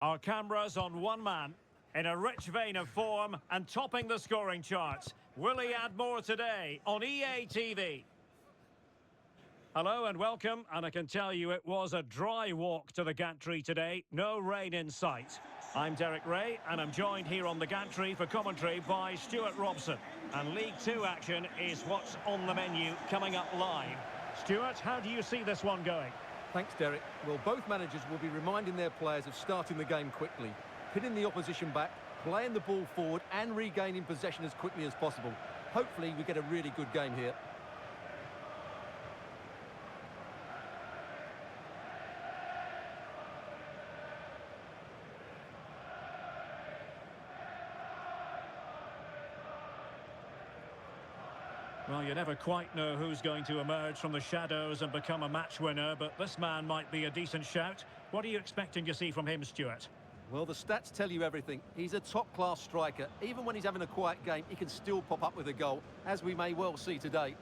Our cameras on one man, in a rich vein of form and topping the scoring charts. Will he add more today on EA TV? Hello and welcome, and I can tell you it was a dry walk to the gantry today, no rain in sight. I'm Derek Ray, and I'm joined here on the gantry for commentary by Stuart Robson. And League Two action is what's on the menu coming up live. Stuart, how do you see this one going? Thanks, Derek. Well, both managers will be reminding their players of starting the game quickly, hitting the opposition back, playing the ball forward and regaining possession as quickly as possible. Hopefully we get a really good game here. Well, you never quite know who's going to emerge from the shadows and become a match winner, but this man might be a decent shout. What are you expecting to see from him, Stuart? Well, the stats tell you everything. He's a top-class striker. Even when he's having a quiet game, he can still pop up with a goal, as we may well see today.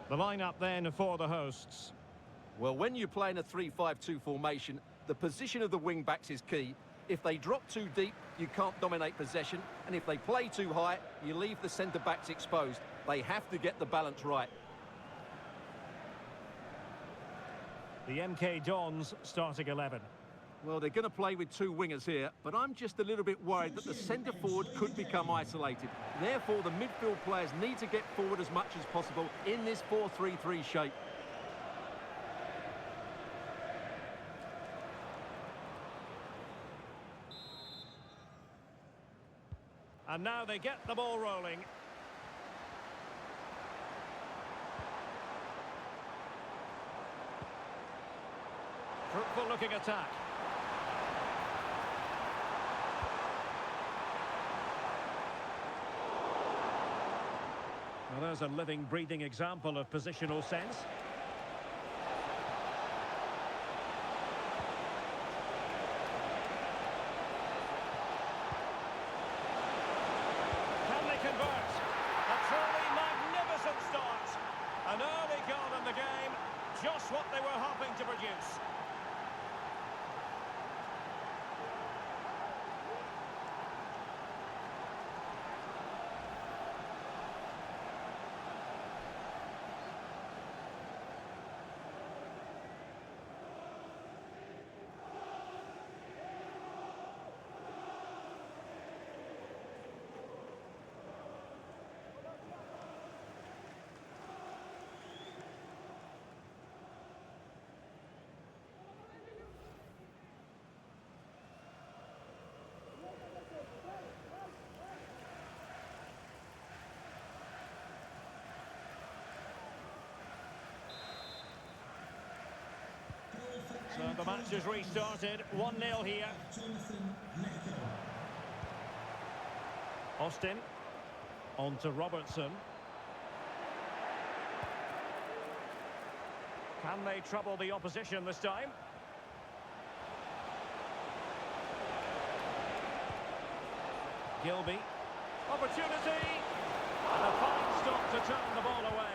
The lineup then for the hosts. Well, when you play in a 3-5-2 formation, the position of the wing-backs is key. If they drop too deep, you can't dominate possession, and if they play too high, you leave the centre-backs exposed. They have to get the balance right. The MK Dons starting 11. Well, they're going to play with two wingers here, but I'm just a little bit worried that the centre-forward could become isolated. Therefore, the midfield players need to get forward as much as possible in this 4-3-3 shape. And now they get the ball rolling. Fruitful looking attack. Well, there's a living, breathing example of positional sense. Can they convert? A truly magnificent start. An early goal in the game, just what they were hoping to produce. So the match has restarted, 1-0 here. Austin, on to Robertson. Can they trouble the opposition this time? Gilby, opportunity! And a fine stop to turn the ball away.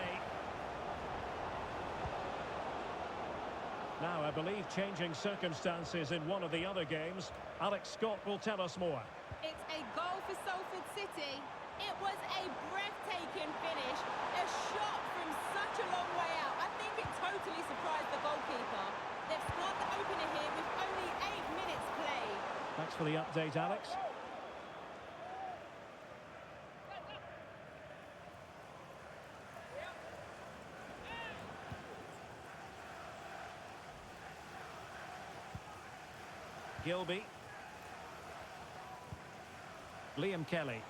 Now, I believe changing circumstances in one of the other games. Alex Scott will tell us more. It's a goal for Salford City. It was a breathtaking finish. A shot from such a long way out. I think it totally surprised the goalkeeper. They've scored the opener here with only 8 minutes played. Thanks for the update, Alex. Gilby. Liam Kelly.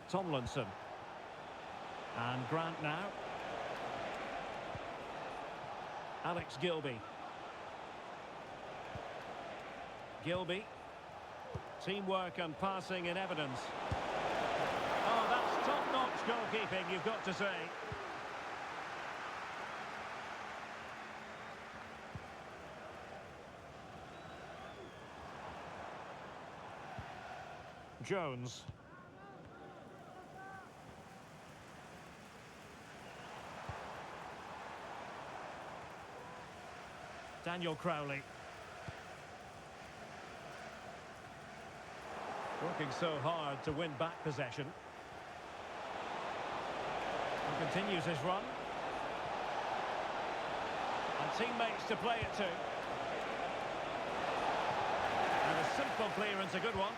Tomlinson. And Grant now. Alex Gilby. Gilby. Teamwork and passing in evidence. Oh, that's top-notch goalkeeping, you've got to say. Jones. Daniel Crowley. Working so hard to win back possession. He continues his run. And teammates to play it to. And a simple clearance, a good one.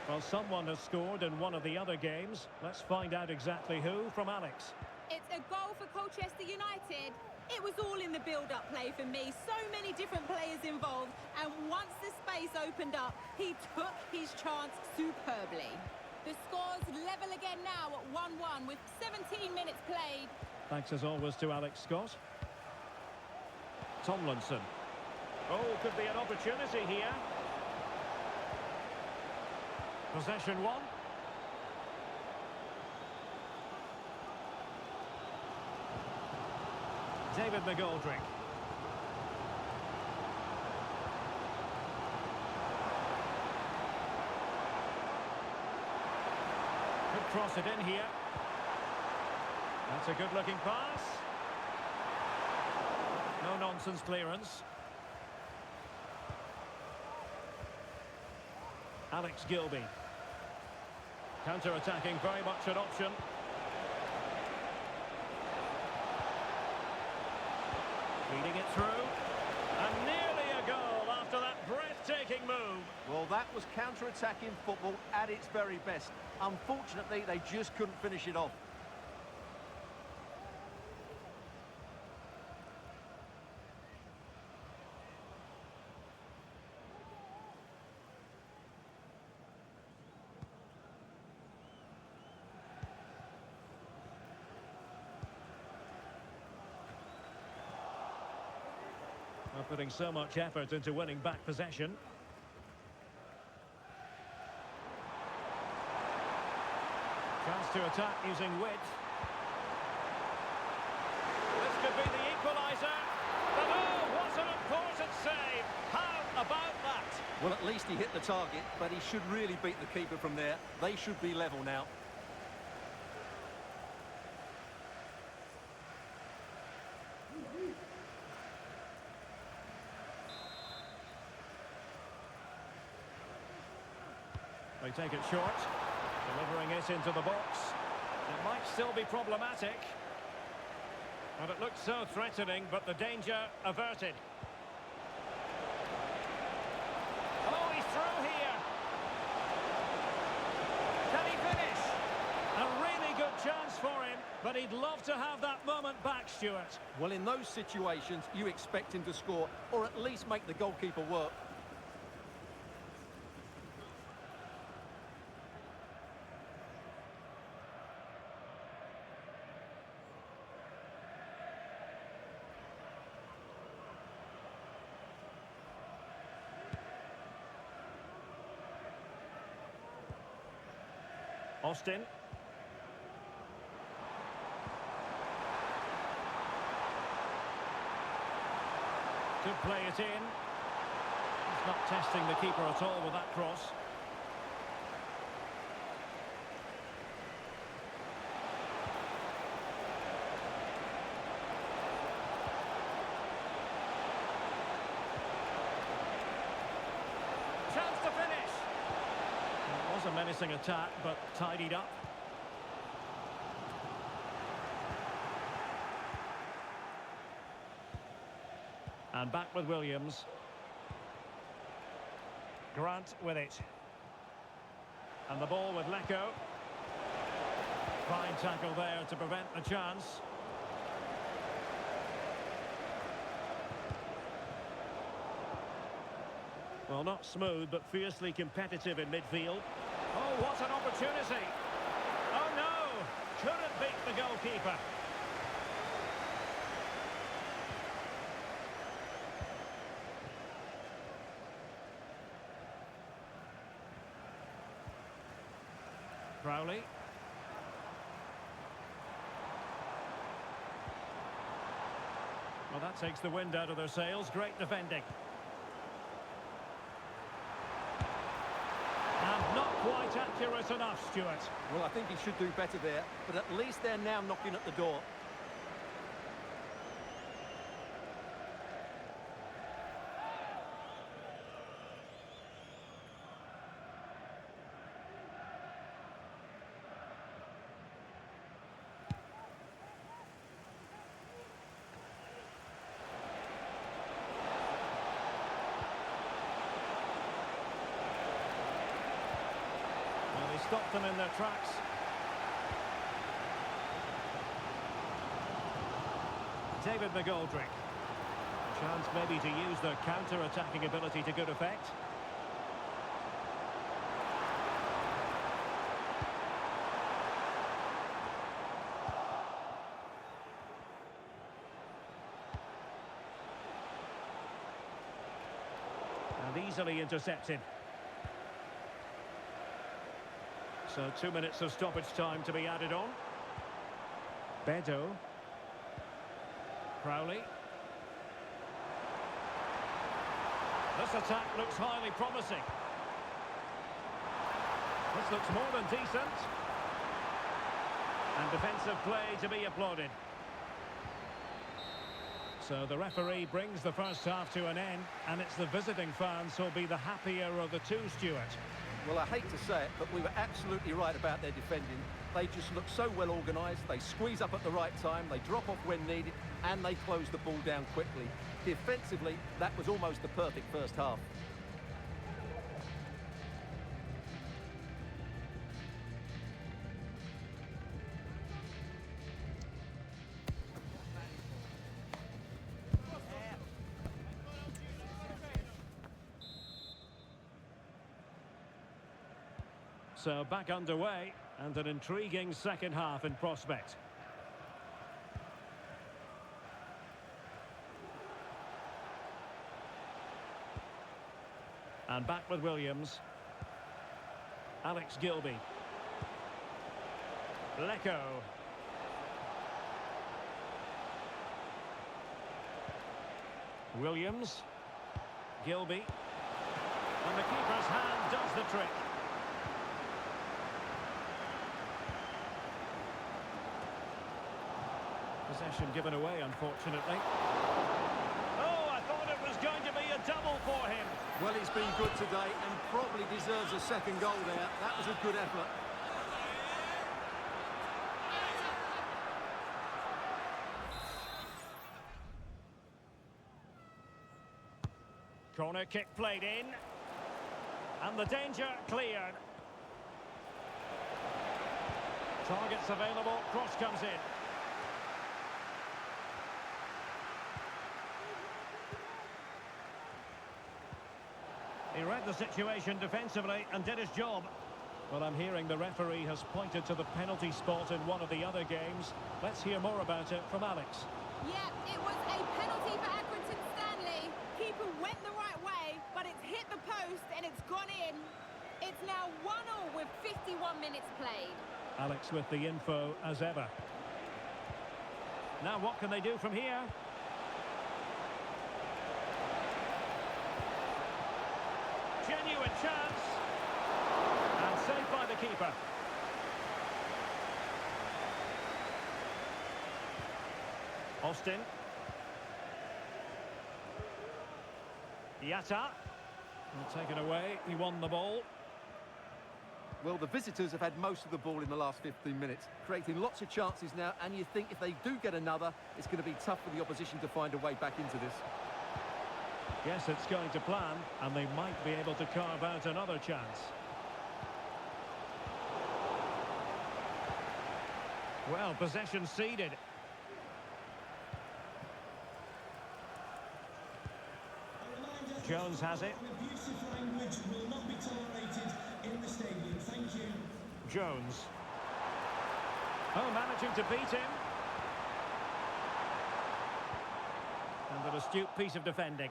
Well, someone has scored in one of the other games. Let's find out exactly who from Alex. It's a goal for Colchester United. It was all in the build-up play for me. So many different players involved. And once the space opened up, he took his chance superbly. The score's level again now at 1-1 with 17 minutes played. Thanks as always to Alex Scott. Tomlinson. Oh, could be an opportunity here. Possession one. David McGoldrick. Could cross it in here. That's a good-looking pass. No-nonsense clearance. Alex Gilby. Counter-attacking, very much an option. Feeding it through. And nearly a goal after that breathtaking move. Well, that was counter-attacking football at its very best. Unfortunately, they just couldn't finish it off. Well, putting so much effort into winning back possession. Chance to attack using width. This could be the equaliser. But oh, what an important save. How about that? Well, at least he hit the target, but he should really beat the keeper from there. They should be level now. They take it short, delivering it into the box. It might still be problematic. And it looked so threatening, but the danger averted. Oh, he's through here. Can he finish? A really good chance for him, but he'd love to have that moment back, Stuart. Well, in those situations, you expect him to score, or at least make the goalkeeper work. Austin. Could play it in. He's not testing the keeper at all with that cross. Chance to finish. It was a menacing attack, but tidied up. And back with Williams. Grant with it. And the ball with Lecco. Fine tackle there to prevent the chance. Well, not smooth, but fiercely competitive in midfield. Oh, what an opportunity! Oh, no! Couldn't beat the goalkeeper. Crowley. Well, that takes the wind out of their sails. Great defending. And not quite accurate enough, Stuart. Well, I think he should do better there, but at least they're now knocking at the door. Stop them in their tracks. David McGoldrick. Chance maybe to use their counter-attacking ability to good effect. And easily intercepted. So 2 minutes of stoppage time to be added on. Bedo. Crowley. This attack looks highly promising. This looks more than decent. And defensive play to be applauded. So the referee brings the first half to an end, and it's the visiting fans who'll be the happier of the two, Stuart. Well, I hate to say it, but we were absolutely right about their defending. They just look so well organised, they squeeze up at the right time, they drop off when needed, and they close the ball down quickly. Defensively, that was almost the perfect first half. So back underway, and an intriguing second half in prospect. And back with Williams. Alex Gilby. Lecco. Williams. Gilby. And the keeper's hand does the trick. Possession given away, unfortunately. Oh, I thought it was going to be a double for him. Well, he's been good today and probably deserves a second goal there. That was a good effort. Corner kick played in. And the danger cleared. Targets available, cross comes in. He read the situation defensively and did his job. Well, I'm hearing the referee has pointed to the penalty spot in one of the other games. Let's hear more about it from Alex. Yeah, it was a penalty for Accrington Stanley. Keeper went the right way, but it's hit the post and it's gone in. It's now 1-1 with 51 minutes played. Alex with the info as ever. Now what can they do from here? Genuine chance. And saved by the keeper. Austin. Yatta. Taken away, he won the ball. Well, the visitors have had most of the ball in the last 15 minutes, creating lots of chances now, and you think if they do get another, it's going to be tough for the opposition to find a way back into this. Yes, it's going to plan, and they might be able to carve out another chance. Well, possession ceded. Jones has it. Abusive language will not be tolerated in the stadium. Thank you. Jones. Oh, managing to beat him. And an astute piece of defending.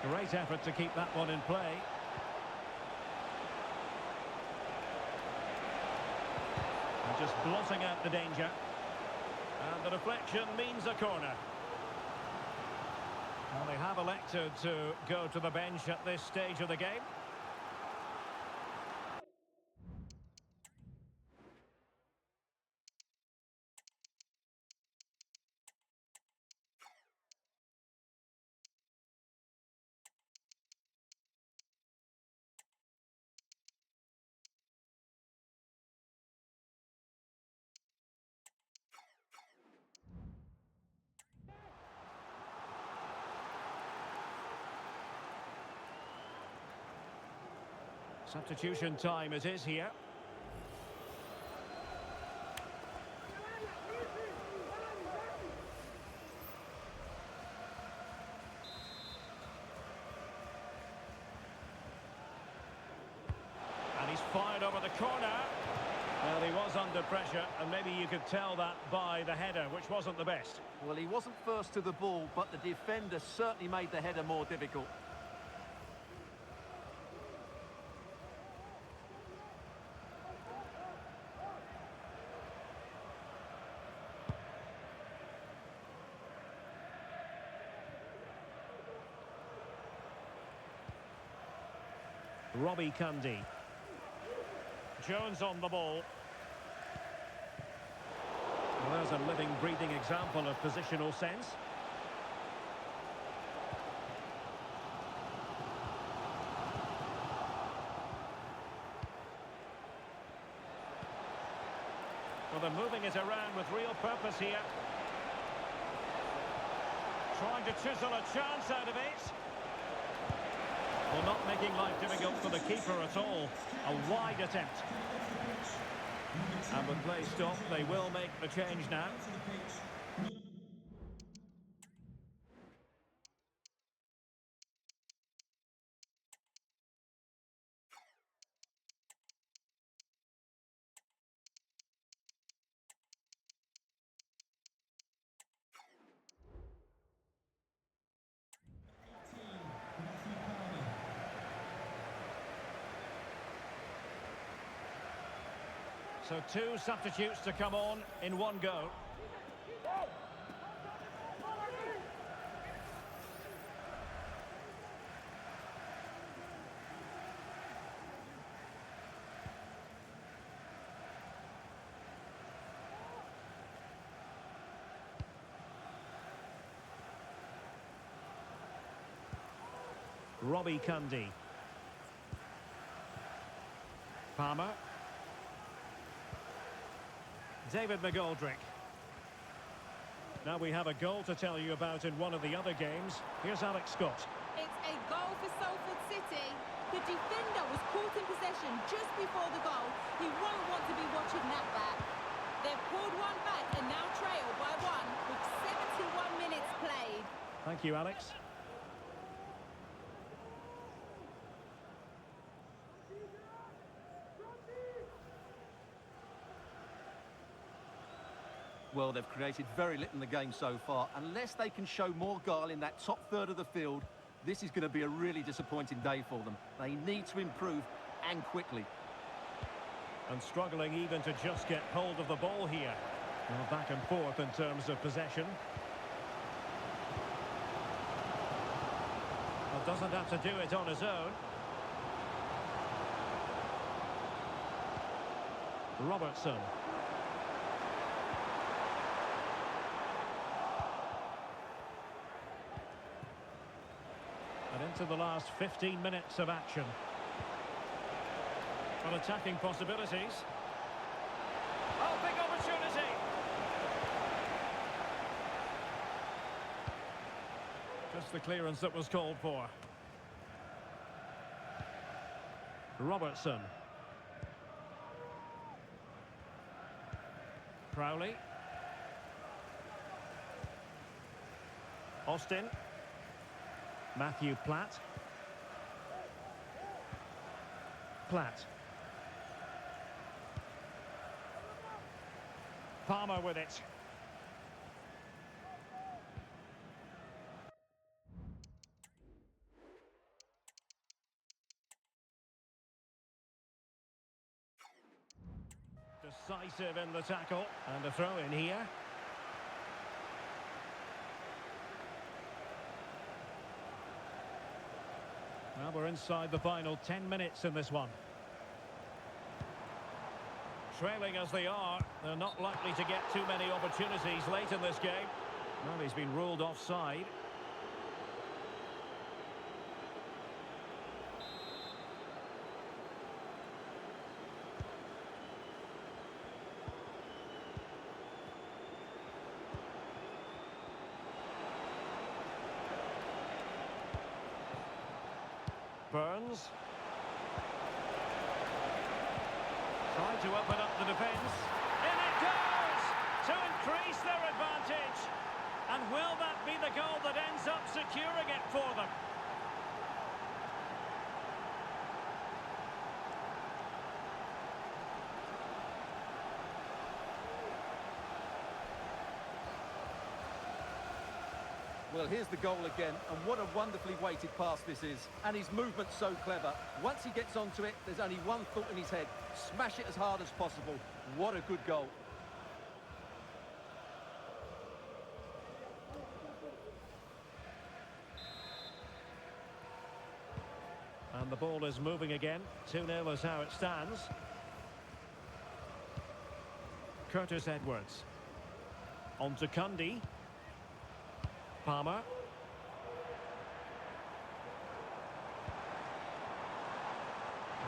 Great effort to keep that one in play. And just blotting out the danger. And the deflection means a corner. Well, they have elected to go to the bench at this stage of the game. Substitution time it is here. And he's fired over the corner. Well, he was under pressure, and maybe you could tell that by the header, which wasn't the best. Well, he wasn't first to the ball, but the defender certainly made the header more difficult. Robbie Cundy. Jones on the ball. Well, there's a living, breathing example of positional sense. Well, they're moving it around with real purpose here. Trying to chisel a chance out of it. Well, not making life difficult for the keeper at all. A wide attempt. And with play stopped, they will make the change now. So two substitutes to come on in one go. Robbie Cundy. Palmer. David McGoldrick. Now we have a goal to tell you about in one of the other games. Here's Alex Scott. It's a goal for Salford City. The defender was caught in possession just before the goal. He won't want to be watching that back. They've pulled one back and now trail by one with 71 minutes played. Thank you, Alex. Well, they've created very little in the game so far. Unless they can show more guile in that top third of the field, this is going to be a really disappointing day for them. They need to improve, and quickly. And struggling even to just get hold of the ball here. Well, back and forth in terms of possession. Well, doesn't have to do it on his own. Robertson. And into the last 15 minutes of action. Well, attacking possibilities. Oh, big opportunity! Just the clearance that was called for. Robertson. Crowley. Austin. Matthew Platt. Platt. Palmer with it. decisive in the tackle. And a throw in here. Well, we're inside the final 10 minutes in this one. Trailing as they are, they're not likely to get too many opportunities late in this game. Well, he's been ruled offside. Burns. Trying to open up the defence. In it goes! To increase their advantage. And will that be the goal that ends up securing it for them? Well, here's the goal again, and what a wonderfully weighted pass this is. And his movement's so clever. Once he gets onto it, there's only one thought in his head. Smash it as hard as possible. What a good goal. And the ball is moving again. 2-0 is how it stands. Curtis Edwards. On to Cundy. Palmer.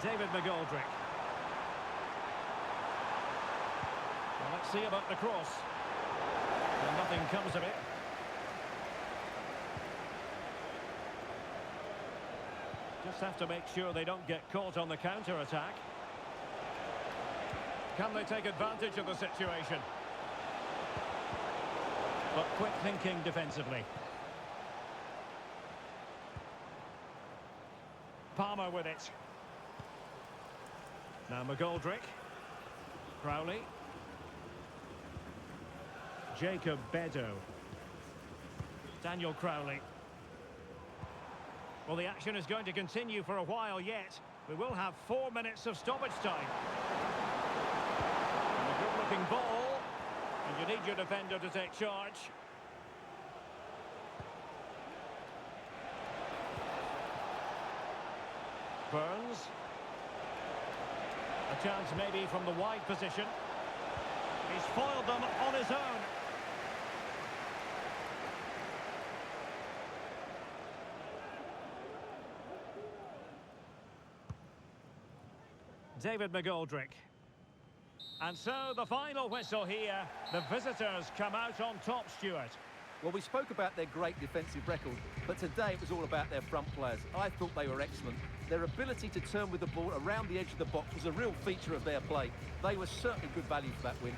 David McGoldrick. Well, let's see about the cross. And nothing comes of it. Just have to make sure they don't get caught on the counter-attack. Can they take advantage of the situation? But quick thinking defensively. Palmer with it. Now McGoldrick. Crowley. Jacob Bedo. Daniel Crowley. Well, the action is going to continue for a while yet. We will have 4 minutes of stoppage time. And a good-looking ball. And you need your defender to take charge. Burns. A chance maybe from the wide position. He's foiled them on his own. David McGoldrick. And so the final whistle here. The visitors come out on top, Stuart. Well, we spoke about their great defensive record, but today it was all about their front players. I thought they were excellent. Their ability to turn with the ball around the edge of the box was a real feature of their play. They were certainly good value for that win.